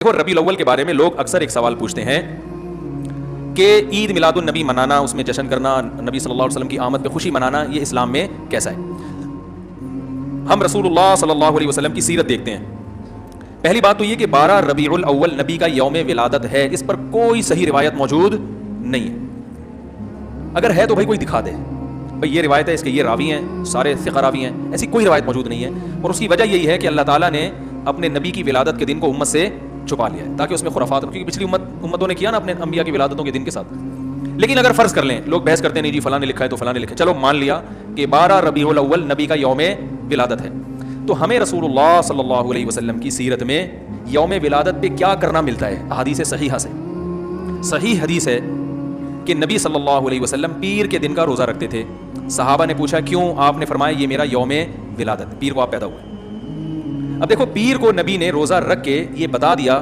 دیکھو ربیع الاول کے بارے میں لوگ اکثر ایک سوال پوچھتے ہیں کہ عید میلاد النبی منانا, اس میں جشن کرنا, نبی صلی اللہ علیہ وسلم کی آمد پہ خوشی منانا, یہ اسلام میں کیسا ہے؟ ہم رسول اللہ صلی اللہ علیہ وسلم کی سیرت دیکھتے ہیں. پہلی بات تو یہ کہ 12 ربیع الاول نبی کا یوم ولادت ہے, اس پر کوئی صحیح روایت موجود نہیں ہے. اگر ہے تو بھائی کوئی دکھا دے, بھائی یہ روایت ہے, اس کے یہ راوی ہیں, سارے ثقہ راوی ہیں, ایسی کوئی روایت موجود نہیں ہے. اور اس کی وجہ یہی ہے کہ اللہ تعالیٰ نے اپنے نبی کی ولادت کے دن کو امت سے چھپا لیا ہے تاکہ اس میں خرافات, کیونکہ پچھلی امتوں نے کیا نا اپنے انبیاء کی ولادتوں کے دن کے ساتھ. لیکن اگر فرض کر لیں, لوگ بحث کرتے ہیں نہیں جی فلاں نے لکھا ہے تو فلاں نے لکھا ہے, چلو مان لیا کہ 12 ربیع الاول نبی کا یوم ولادت ہے, تو ہمیں رسول اللہ صلی اللہ علیہ وسلم کی سیرت میں یوم ولادت پہ کیا کرنا ملتا ہے؟ احادیث صحیحہ سے صحیح حدیث ہے کہ نبی صلی اللہ علیہ وسلم پیر کے دن کا روزہ رکھتے تھے. صحابہ نے پوچھا کیوں؟ آپ نے فرمایا یہ میرا یوم ولادت, پیر کو آپ پیدا ہوئے. اب دیکھو پیر کو نبی نے روزہ رکھ کے یہ بتا دیا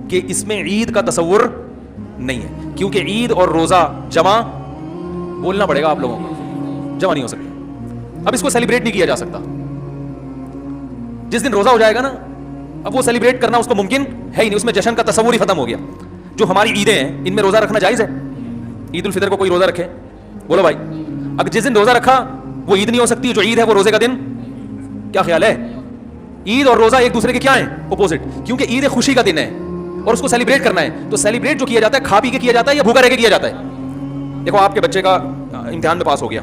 کہ اس میں عید کا تصور نہیں ہے, کیونکہ عید اور روزہ جمع بولنا پڑے گا آپ لوگوں کو, جمع نہیں ہو سکتی. اب اس کو سیلیبریٹ نہیں کیا جا سکتا. جس دن روزہ ہو جائے گا نا, اب وہ سیلیبریٹ کرنا اس کو ممکن ہے ہی نہیں, اس میں جشن کا تصور ہی ختم ہو گیا. جو ہماری عیدیں ہیں ان میں روزہ رکھنا جائز ہے. عید الفطر کو کوئی روزہ رکھے؟ بولو بھائی. اگر جس دن روزہ رکھا وہ عید نہیں ہو سکتی, جو عید ہے وہ روزے کا دن. کیا خیال ہے؟ عید اور روزہ ایک دوسرے کے کیا ہیں؟ اپوزٹ, کیونکہ عید خوشی کا دن ہے اور اس کو سیلیبریٹ کرنا ہے. تو سیلیبریٹ جو کیا جاتا ہے کھا پی کے کیا جاتا ہے یا بھوکا رہ کے کیا جاتا ہے؟ دیکھو آپ کے بچے کا امتحان میں پاس ہو گیا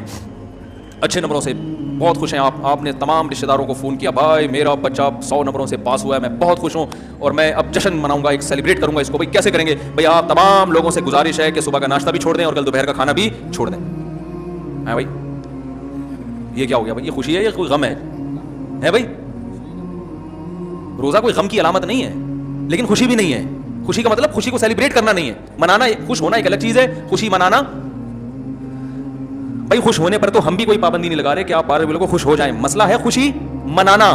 اچھے نمبروں سے, بہت خوش ہیں آپ نے تمام رشتہ داروں کو فون کیا, بھائی میرا بچہ 100 نمبروں سے پاس ہوا ہے, میں بہت خوش ہوں اور میں اب جشن مناؤں گا, ایک سیلیبریٹ کروں گا اس کو. بھائی کیسے کریں گے؟ بھائی آپ تمام لوگوں سے گزارش ہے کہ صبح کا ناشتہ بھی چھوڑ دیں اور کل دوپہر کا کھانا بھی چھوڑ دیں. ہے بھائی یہ کیا ہو گیا؟ بھائی یہ خوشی ہے یا کوئی غم ہے بھائی؟ روزہ کوئی غم کی علامت نہیں ہے لیکن خوشی بھی نہیں ہے. خوشی کا مطلب خوشی کو سیلیبریٹ کرنا نہیں ہے, منانا. خوش ہونا ایک الگ چیز ہے, خوشی منانا. بھائی خوش ہونے پر تو ہم بھی کوئی پابندی نہیں لگا رہے کہ آپ 12 ربیع کو خوش ہو جائیں. مسئلہ ہے خوشی منانا.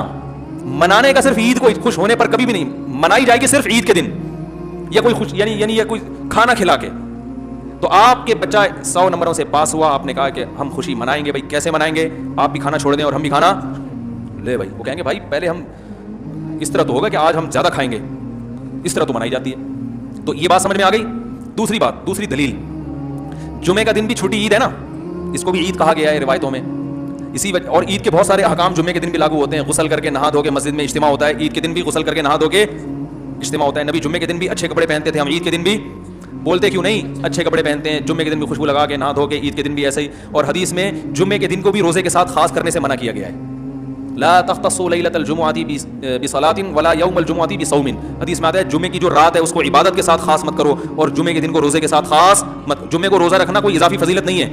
منانے کا صرف عید کو, خوش ہونے پر کبھی بھی نہیں منائی جائے گی, صرف عید کے دن یا کوئی خوش یعنی یا کوئی کھانا کھلا کے. تو آپ کے بچہ 100 نمبروں سے پاس ہوا, آپ نے کہا کہ ہم خوشی منائیں گے. بھائی کیسے منائیں گے؟ آپ بھی کھانا چھوڑ دیں اور ہم بھی کھانا لے. بھائی وہ کہیں گے بھائی پہلے ہم اس طرح تو ہوگا کہ آج ہم زیادہ کھائیں گے, اس طرح تو منائی جاتی ہے. تو یہ بات سمجھ میں آ گئی. دوسری بات, دوسری دلیل, جمعے کا دن بھی چھوٹی عید ہے نا, اس کو بھی عید کہا گیا ہے روایتوں میں. اسی وجہ, اور عید کے بہت سارے احکام جمعے کے دن بھی لاگو ہوتے ہیں. غسل کر کے نہا دھو کے مسجد میں اجتماع ہوتا ہے, عید کے دن بھی غسل کر کے نہا دھو کے اجتماع ہوتا ہے. نبی جمعے کے دن بھی اچھے کپڑے پہنتے تھے, ہم عید کے دن بھی بولتے کیوں نہیں اچھے کپڑے پہنتے ہیں, جمعے کے دن بھی خوشبو لگا کے نہا دھو کے, عید کے دن بھی ایسے ہی. اور حدیث میں جمعے کے دن کو بھی روزے کے ساتھ خاص کرنے سے منع کیا گیا ہے. لا تختصوا لیلۃ الجمعۃ بصلاۃ ولا یوم الجمعۃ بصوم. حدیث میں آتا ہے جمعے کی جو رات ہے اس کو عبادت کے ساتھ خاص مت کرو اور جمعے کے دن کو روزے کے ساتھ خاص مت. جمعے کو روزہ رکھنا کوئی اضافی فضیلت نہیں ہے.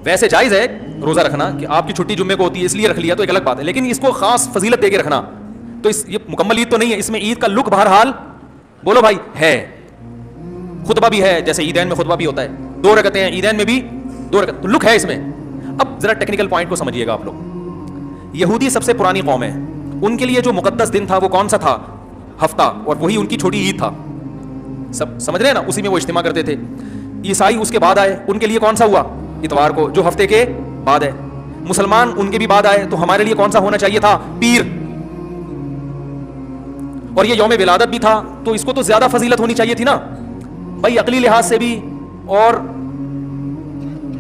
ویسے جائز ہے روزہ رکھنا کہ آپ کی چھٹی جمعے کو ہوتی ہے اس لیے رکھ لیا تو ایک الگ بات ہے, لیکن اس کو خاص فضیلت دے کے رکھنا تو یہ مکمل عید تو نہیں ہے. اس میں عید کا لک بہرحال بولو بھائی ہے. خطبہ بھی ہے, جیسے عیدین میں خطبہ بھی ہوتا ہے, 2 رکعتیں ہیں عیدین میں بھی 2 رکعت, تو لک ہے اس میں. اب ذرا ٹیکنیکل پوائنٹ کو سمجھیے گا آپ لوگ. یہودی سب سے پرانی قوم ہے, ان کے لیے جو مقدس دن تھا وہ کون سا تھا؟ ہفتہ, اور وہی ان کی چھوٹی عید تھا. سب سمجھ رہے ہیں نا, اسی میں وہ اجتماع کرتے تھے. عیسائی اس کے بعد آئے, ان کے لیے کون سا ہوا؟ اتوار کو, جو ہفتے کے بعد ہے. مسلمان ان کے بھی بعد آئے, تو ہمارے لیے کون سا ہونا چاہیے تھا؟ پیر. اور یہ یوم ولادت بھی تھا تو اس کو تو زیادہ فضیلت ہونی چاہیے تھی نا بھائی, عقلی لحاظ سے بھی اور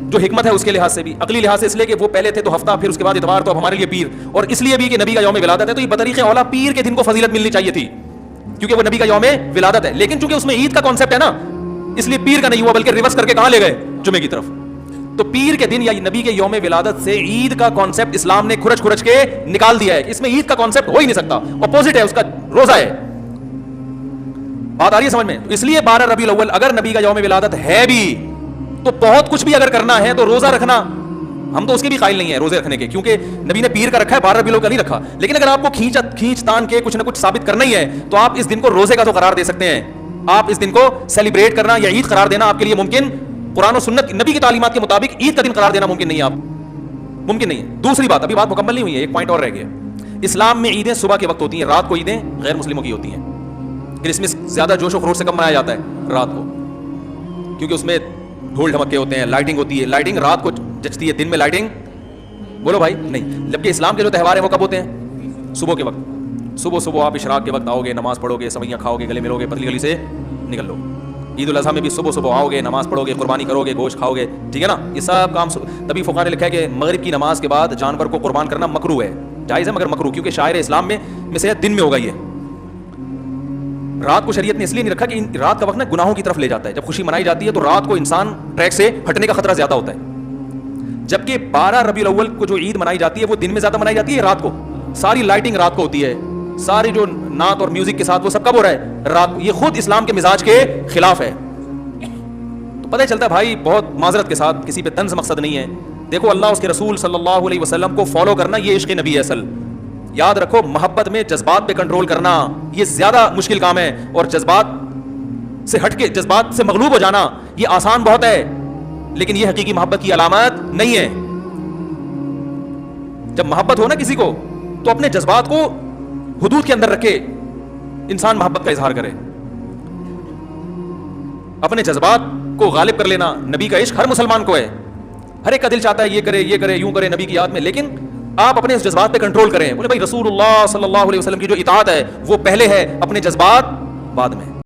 جو حکمت ہے اس کے لحاظ سے بھی. عقلی لحاظ سے اس لیے کہ وہ پہلے تھے تو ہفتہ, پھر اس کے بعد اتوار, تو اب ہمارے لیے پیر. اور اس لیے بھی کہ نبی کا یوم ولادت ہے تو یہ بطریق اولا پیر کے دن کو فضیلت ملنی چاہیے تھی کیونکہ وہ نبی کا یوم ولادت ہے. لیکن چونکہ اس میں عید کا کانسیپٹ ہے نا, اس لیے پیر کا نہیں ہوا بلکہ ریورس کر کے کہاں لے گئے؟ جمعے کی طرف. تو پیر کے دن یا نبی کے یوم ولادت سے عید کا کانسیپٹ اسلام نے کھرچ کے نکال دیا ہے. اس میں عید کا کانسیپٹ ہو ہی نہیں سکتا, اپوزٹ ہے اس کا, روزہ ہے. بات آ رہی ہے سمجھ میں؟ اس لیے 12 ربیع الاول اگر نبی کا یوم ولادت ہے بھی تو بہت کچھ بھی اگر کرنا ہے تو روزہ رکھنا, ہم تو اس کے بھی قائل نہیں ہیں روزے رکھنے کے, کیونکہ نبی نے پیر کا رکھا ہے, 12 ربیع الاول کا نہیں رکھا. لیکن اگر آپ کو کھینچ تان کے کچھ نہ کچھ ثابت کرنا ہی ہے تو آپ اس دن کو روزے کا تو قرار دے سکتے ہیں. آپ اس دن کو سیلیبریٹ کرنا یا عید قرار دینا آپ کے لیے ممکن, قرآن و سنت نبی کی تعلیمات کے مطابق عید کا دن قرار دینا ممکن نہیں ہے. آپ ممکن نہیں ہے. دوسری بات, ابھی بات مکمل نہیں ہوئی ہے, ایک پوائنٹ اور رہ گیا. اسلام میں عیدیں صبح کے وقت ہوتی ہیں, رات کو عیدیں غیر مسلموں کی ہوتی ہیں. کرسمس زیادہ جوش و خروش سے کب منایا جاتا ہے؟ رات کو, کیونکہ اس میں ڈھول ڈھمکے ہوتے ہیں, لائٹنگ ہوتی ہے. لائٹنگ رات کو جچتی ہے, دن میں لائٹنگ بولو بھائی نہیں. جبکہ اسلام کے جو تہوار ہیں وہ کب ہوتے ہیں؟ صبح کے وقت. صبح صبح آپ اشراق کے وقت آؤ گے, نماز پڑھو گے, سویاں کھاؤ گے, گلے ملو گے, پتلی گلی سے نکل لو. عید الاضحیٰ میں بھی صبح صبح آؤ گے, نماز پڑھو گے, قربانی کرو گے, گوشت کھاؤ گے, ٹھیک ہے نا. یہ سب کام تبھی فقہا نے لکھا ہے کہ مغرب کی نماز کے بعد جانور کو قربان کرنا مکروہ ہے, جائز ہے مگر مکروہ, کیونکہ شاعر اسلام میں سے دن میں ہوگا. یہ رات کو شریعت نے اس لیے نہیں رکھا کہ رات کا وقت نا گناہوں کی طرف لے جاتا ہے. جب خوشی منائی جاتی ہے تو رات کو انسان ٹریک سے ہٹنے کا خطرہ زیادہ ہوتا ہے, جبکہ 12 ربیع الاول کو جو عید منائی جاتی ہے وہ دن میں زیادہ منائی جاتی ہے, رات کو. ساری لائٹنگ رات کو ہوتی ہے, ساری جو نعت اور میوزک کے ساتھ وہ سب کب ہو رہا ہے, رات. یہ خود اسلام کے مزاج کے خلاف ہے. تو پتہ چلتا ہے بھائی, بہت معذرت کے ساتھ, کسی پہ طنز مقصد نہیں ہے. دیکھو اللہ اس کے رسول صلی اللہ علیہ وسلم کو فالو کرنا یہ عشق نبی ہے اصل. یاد رکھو, محبت میں جذبات پہ کنٹرول کرنا یہ زیادہ مشکل کام ہے, اور جذبات سے ہٹ کے جذبات سے مغلوب ہو جانا یہ آسان بہت ہے, لیکن یہ حقیقی محبت کی علامت نہیں ہے. جب محبت ہو نا کسی کو تو اپنے جذبات کو حدود کے اندر رکھے انسان محبت کا اظہار کرے. اپنے جذبات کو غالب کر لینا نبی کا عشق ہر مسلمان کو ہے. ہر ایک کا دل چاہتا ہے یہ کرے, یہ کرے, یوں کرے نبی کی یاد میں, لیکن آپ اپنے اس جذبات پہ کنٹرول کریں. بولے بھائی رسول اللہ صلی اللہ علیہ وسلم کی جو اطاعت ہے وہ پہلے ہے, اپنے جذبات بعد میں.